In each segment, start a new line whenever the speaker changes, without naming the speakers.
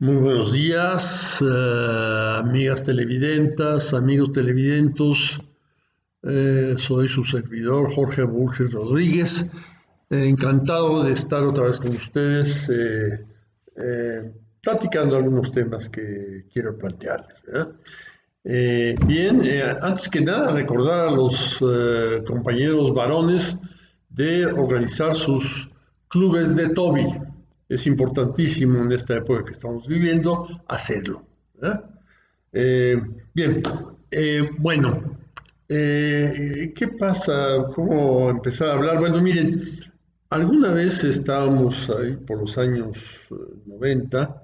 Muy buenos días, amigas televidentas, amigos televidentos. Soy su servidor Jorge Burges Rodríguez. Encantado de estar otra vez con ustedes platicando algunos temas que quiero plantearles, ¿verdad? Antes que nada recordar a los compañeros varones de organizar sus clubes de Toby. Es importantísimo en esta época que estamos viviendo hacerlo, ¿verdad? Eh, bien, bueno, ¿qué pasa? ¿Cómo empezar a hablar? Bueno, miren, alguna vez estábamos ahí por los años 90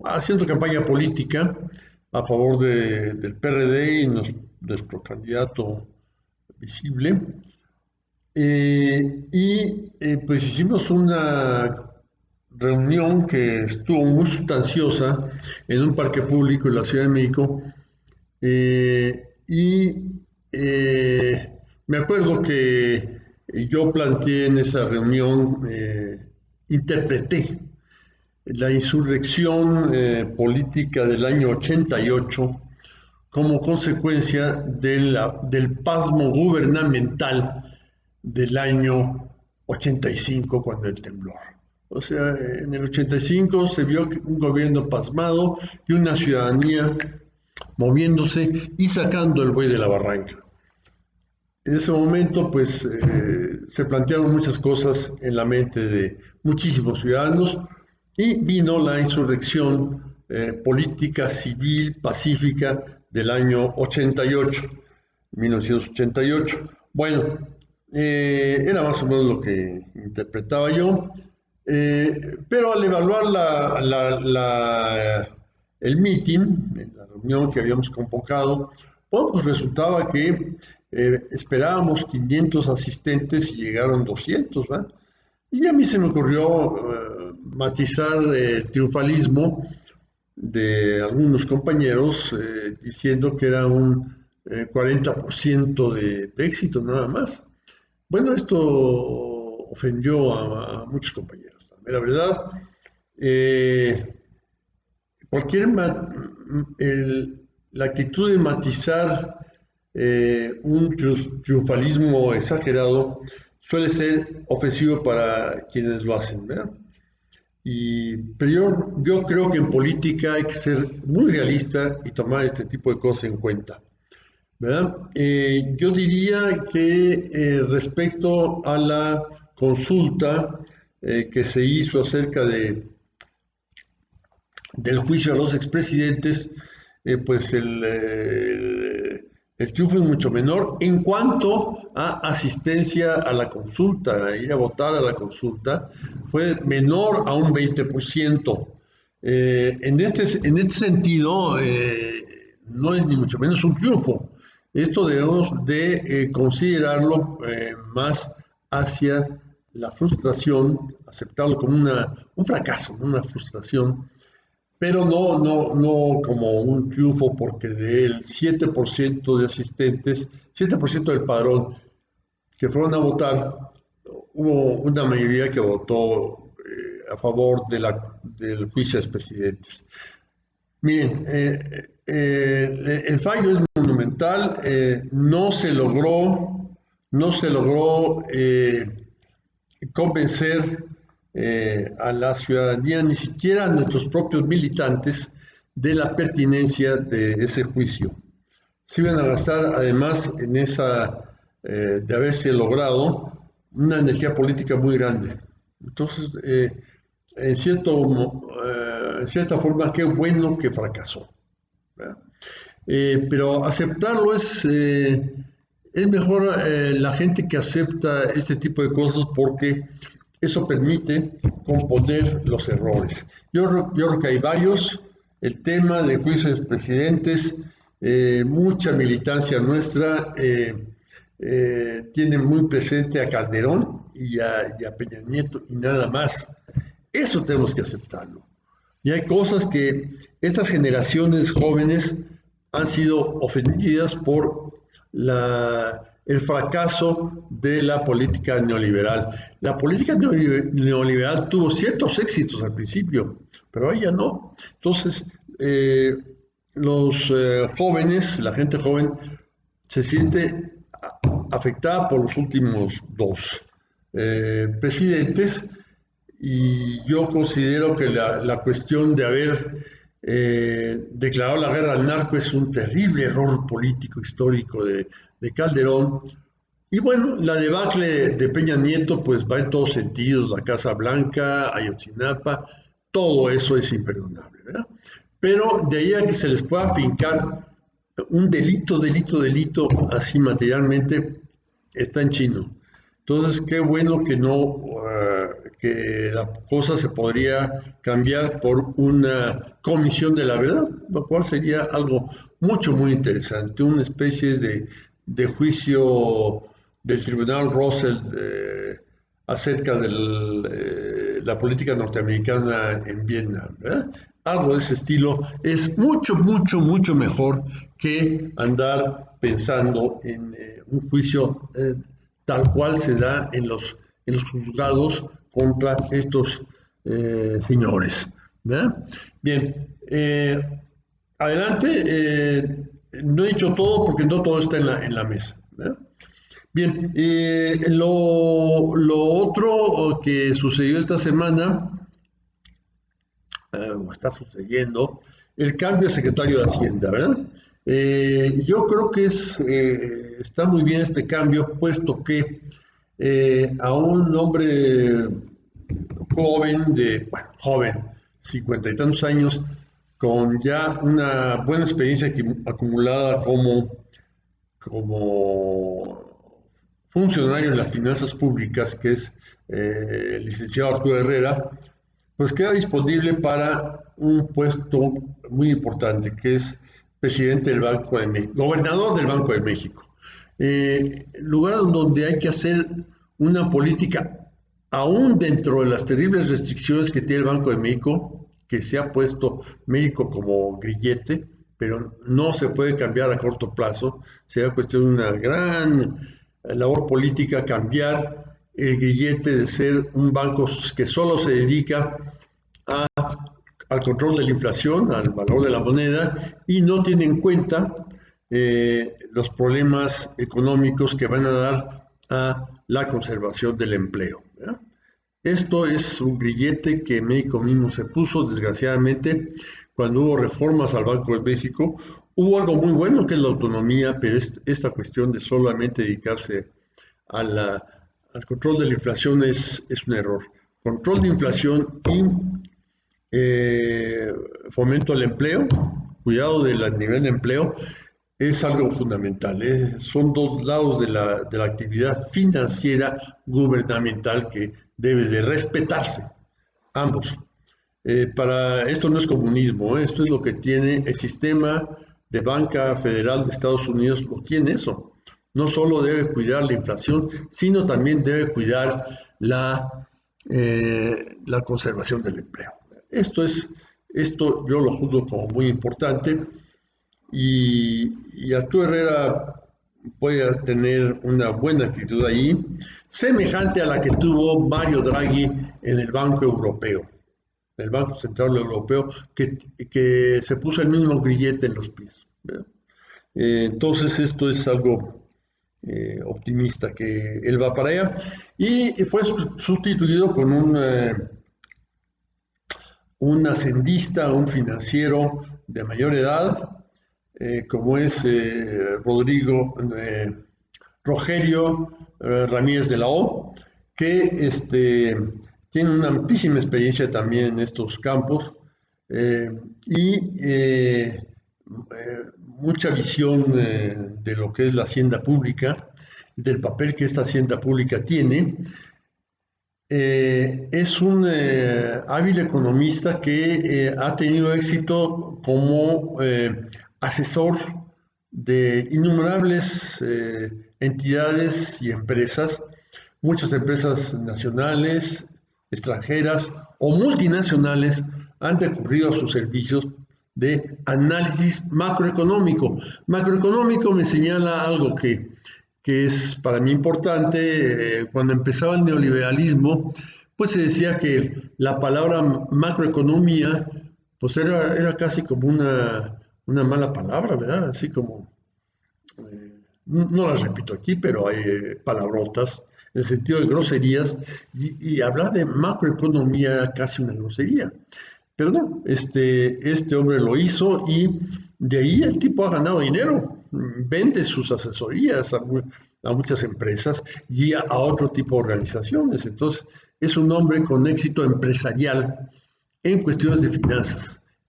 haciendo campaña política a favor del PRD y nuestro candidato visible. Pues hicimos una reunión que estuvo muy sustanciosa en un parque público en la Ciudad de México. Y me acuerdo que yo planteé en esa reunión, interpreté la insurrección política del año 88 como consecuencia del pasmo gubernamental del año 85, cuando el temblor. O sea, en el 85 se vio un gobierno pasmado y una ciudadanía moviéndose y sacando el buey de la barranca. En ese momento, pues, se plantearon muchas cosas en la mente de muchísimos ciudadanos y vino la insurrección política, civil, pacífica del año 88, 1988. Bueno, era más o menos lo que interpretaba yo, pero al evaluar el meeting, la reunión que habíamos convocado, bueno, pues resultaba que esperábamos 500 asistentes y llegaron 200, ¿verdad? Y a mí se me ocurrió matizar el triunfalismo de algunos compañeros diciendo que era un 40% de éxito nada más. Bueno, esto ofendió a muchos compañeros. La verdad, eh, cualquier la actitud de matizar un triunfalismo exagerado suele ser ofensivo para quienes lo hacen, ¿verdad? Pero yo creo que en política hay que ser muy realista y tomar este tipo de cosas en cuenta, ¿verdad? Yo diría que respecto a la consulta que se hizo acerca del juicio a los expresidentes, pues el triunfo es mucho menor en cuanto a asistencia a la consulta, a ir a votar a la consulta, fue menor a un 20%. En este sentido, no es ni mucho menos un triunfo. Esto debemos de considerarlo más hacia la frustración, aceptarlo como un fracaso, una frustración, pero no como un triunfo, porque del 7% de asistentes, 7% del padrón que fueron a votar, hubo una mayoría que votó a favor del juicio a los presidentes. Miren, el fallo es monumental, no se logró convencer a la ciudadanía, ni siquiera a nuestros propios militantes, de la pertinencia de ese juicio. Se iban a gastar, además, de haberse logrado, una energía política muy grande. Entonces, en cierta forma, qué bueno que fracasó, ¿verdad? Pero aceptarlo es mejor la gente que acepta este tipo de cosas, porque eso permite componer los errores. Yo creo que hay varios. El tema de juicios de presidentes, mucha militancia nuestra tiene muy presente a Calderón y a Peña Nieto y nada más. Eso tenemos que aceptarlo. Y hay cosas que estas generaciones jóvenes han sido ofendidas por el fracaso de la política neoliberal. La política neoliberal tuvo ciertos éxitos al principio, pero ahora ya no. Entonces, los jóvenes, la gente joven, se siente afectada por los últimos dos presidentes, y yo considero que la cuestión de haber declarado la guerra al narco es un terrible error político histórico de Calderón. Y bueno, la debacle de Peña Nieto pues va en todos sentidos, la Casa Blanca, Ayotzinapa, todo eso es imperdonable, ¿verdad? Pero de ahí a que se les pueda afincar un delito, así materialmente, está en chino. Entonces, qué bueno que no, que la cosa se podría cambiar por una comisión de la verdad, lo cual sería algo muy interesante, una especie de juicio del Tribunal Russell acerca de la política norteamericana en Vietnam, ¿verdad? Algo de ese estilo es mucho mejor que andar pensando en un juicio tal cual se da en los juzgados contra estos señores, ¿verdad? Bien, adelante. No he dicho todo porque no todo está en la mesa, ¿verdad? Bien, lo otro que sucedió esta semana, o está sucediendo, el cambio de secretario de Hacienda, ¿verdad? Yo creo que está muy bien este cambio, puesto que a un hombre joven, 50 y tantos años, con ya una buena experiencia acumulada como funcionario en las finanzas públicas, que es el licenciado Arturo Herrera, pues queda disponible para un puesto muy importante, que es presidente del Banco de México, gobernador del Banco de México. Lugar donde hay que hacer una política, aún dentro de las terribles restricciones que tiene el Banco de México, que se ha puesto México como grillete, pero no se puede cambiar a corto plazo. Sería cuestión de una gran labor política cambiar el grillete de ser un banco que solo se dedica al control de la inflación, al valor de la moneda, y no tiene en cuenta los problemas económicos que van a dar a la conservación del empleo, ¿verdad? Esto es un grillete que México mismo se puso, desgraciadamente, cuando hubo reformas al Banco de México. Hubo algo muy bueno que es la autonomía, pero esta cuestión de solamente dedicarse al control de la inflación es un error. Control de inflación y fomento al empleo, cuidado del nivel de empleo, es algo fundamental. Son dos lados de la actividad financiera gubernamental que debe de respetarse, ambos. Para esto no es comunismo, esto es lo que tiene el sistema de banca federal de Estados Unidos, lo tiene eso. No solo debe cuidar la inflación, sino también debe cuidar la conservación del empleo. Esto yo lo juzgo como muy importante, y Arturo Herrera puede tener una buena actitud ahí, semejante a la que tuvo Mario Draghi en el Banco Europeo, el Banco Central Europeo, que se puso el mismo grillete en los pies, ¿verdad? Entonces esto es algo optimista, que él va para allá, y fue sustituido con un hacendista, un financiero de mayor edad, como es Rogerio Ramírez de la O, que tiene una amplísima experiencia también en estos campos, y mucha visión de lo que es la hacienda pública, del papel que esta hacienda pública tiene. Es un hábil economista que ha tenido éxito como asesor de innumerables entidades y empresas, muchas empresas nacionales, extranjeras o multinacionales han recurrido a sus servicios de análisis macroeconómico. Macroeconómico me señala algo que que es para mí importante. Cuando empezaba el neoliberalismo, pues se decía que la palabra macroeconomía, pues era casi como una mala palabra, ¿verdad? Así como, no las repito aquí, pero hay palabrotas en el sentido de groserías, y hablar de macroeconomía era casi una grosería. Pero no, este hombre lo hizo y de ahí el tipo ha ganado dinero, vende sus asesorías a muchas empresas y a otro tipo de organizaciones. Entonces, es un hombre con éxito empresarial en cuestiones de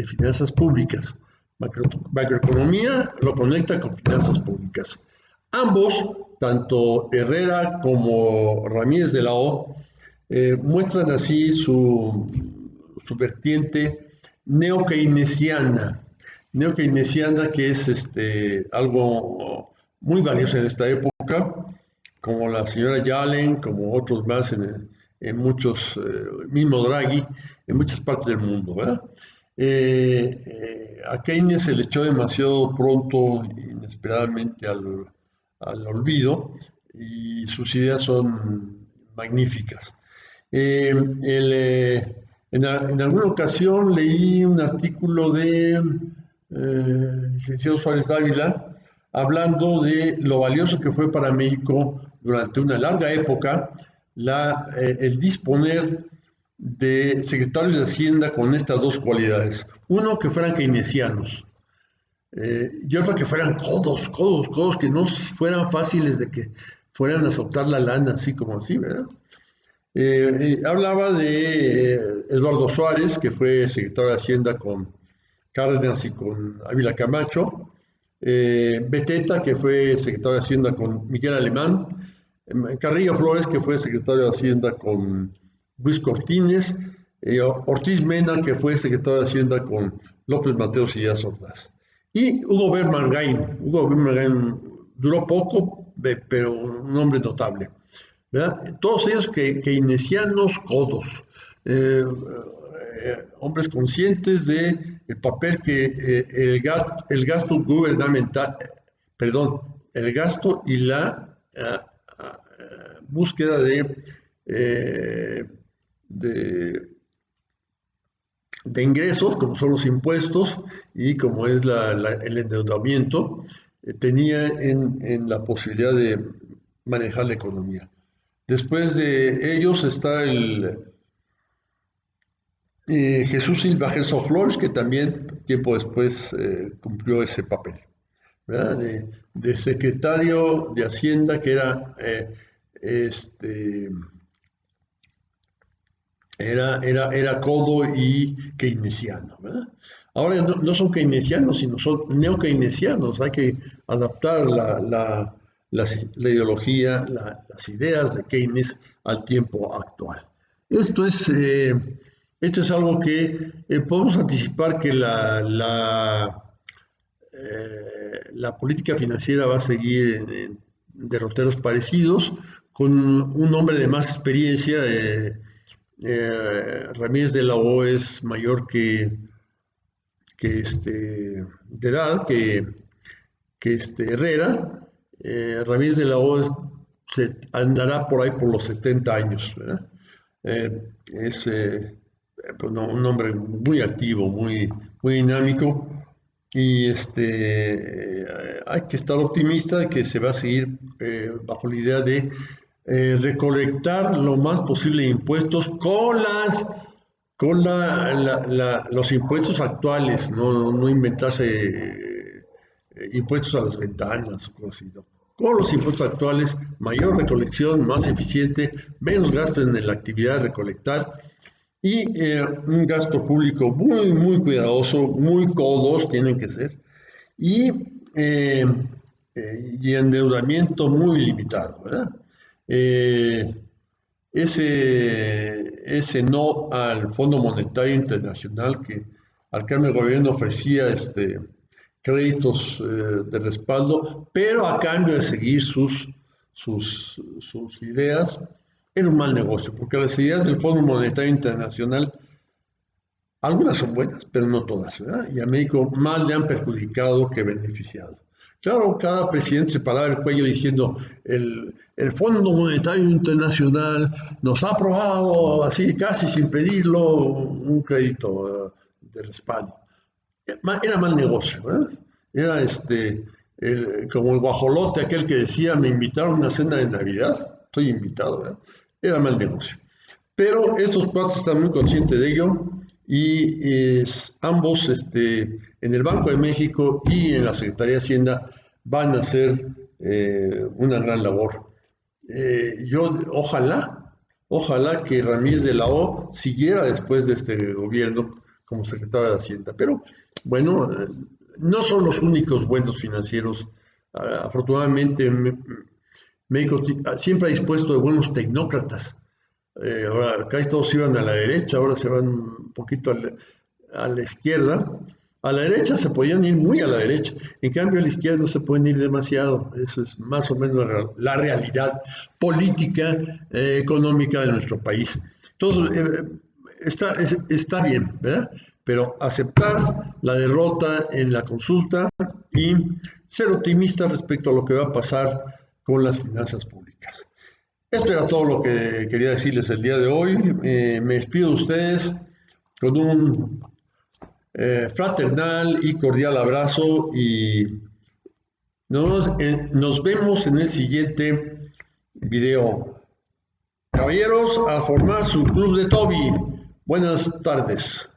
finanzas públicas. Macroeconomía lo conecta con finanzas públicas. Ambos, tanto Herrera como Ramírez de la O, muestran así su vertiente neo-keynesiana, que es algo muy valioso en esta época, como la señora Yellen, como otros más en muchos, mismo Draghi, en muchas partes del mundo, ¿verdad? A Keynes se le echó demasiado pronto, inesperadamente al olvido, y sus ideas son magníficas. En alguna ocasión leí un artículo de licenciado Suárez Dávila hablando de lo valioso que fue para México durante una larga época el disponer de secretarios de Hacienda con estas dos cualidades. Uno, que fueran keynesianos, y otro, que fueran codos, que no fueran fáciles de que fueran a soltar la lana así como así, ¿verdad? Hablaba de Eduardo Suárez, que fue secretario de Hacienda con Cárdenas y con Ávila Camacho, Beteta, que fue secretario de Hacienda con Miguel Alemán, Carrillo Flores, que fue secretario de Hacienda con Luis Cortines, Ortiz Mena, que fue secretario de Hacienda con López Mateos y Díaz Ordaz. Y Hugo Bermangain. Hugo Bermangain duró poco, pero un hombre notable, ¿verdad? Todos ellos keynesianos codos, hombres conscientes de el papel que el gasto gubernamental, perdón, el gasto y la búsqueda eh, de, de ingresos, como son los impuestos y como es el endeudamiento, tenía en la posibilidad de manejar la economía. Después de ellos está Jesús Silva Gerson Flores, que también tiempo después cumplió ese papel, ¿verdad? De secretario de Hacienda, que este, era codo y keynesiano, ¿verdad? Ahora no son keynesianos, sino son neo-keynesianos. Hay que adaptar la ideología, las ideas de Keynes al tiempo actual. Esto es, esto es algo que podemos anticipar que la política financiera va a seguir en derroteros parecidos, con un hombre de más experiencia. Ramírez de la O es mayor de edad que Herrera. Ramírez de la O andará por ahí por los 70 años, ¿verdad? Es pues un hombre muy activo, muy dinámico, y hay que estar optimista de que se va a seguir bajo la idea de recolectar lo más posible de impuestos con los impuestos actuales, no inventarse impuestos a las ventanas o cosas así, ¿no? Con los impuestos actuales, mayor recolección, más eficiente, menos gasto en la actividad de recolectar y un gasto público muy cuidadoso, muy codos tienen que ser, y, eh, y endeudamiento muy limitado, ¿verdad? Eh, ese no al Fondo Monetario Internacional, al que el gobierno ofrecía créditos de respaldo, pero a cambio de seguir sus ideas, era un mal negocio, porque las ideas del Fondo Monetario Internacional, algunas son buenas, pero no todas, ¿verdad? Y a México más le han perjudicado que beneficiado. Claro, cada presidente se paraba el cuello diciendo, el Fondo Monetario Internacional nos ha aprobado, así casi sin pedirlo, un crédito de respaldo. Era mal negocio, ¿verdad? Era como el guajolote aquel que decía, me invitaron a una cena de Navidad, estoy invitado, ¿verdad? Era mal negocio. Pero estos cuatro están muy conscientes de ello y ambos en el Banco de México y en la Secretaría de Hacienda van a hacer una gran labor. Ojalá que Ramírez de la O siguiera después de este gobierno como secretario de Hacienda. Pero bueno, no son los únicos buenos financieros. Afortunadamente, México siempre ha dispuesto de buenos tecnócratas. Ahora casi todos iban a la derecha, ahora se van un poquito a la izquierda. A la derecha se podían ir muy a la derecha, en cambio a la izquierda no se pueden ir demasiado. Eso es más o menos la realidad política, económica de nuestro país. Entonces, está bien, ¿verdad? Pero aceptar la derrota en la consulta y ser optimista respecto a lo que va a pasar con las finanzas públicas. Esto era todo lo que quería decirles el día de hoy. Me despido de ustedes con un fraternal y cordial abrazo y nos vemos en el siguiente video. Caballeros, a formar su club de Toby. Buenas tardes.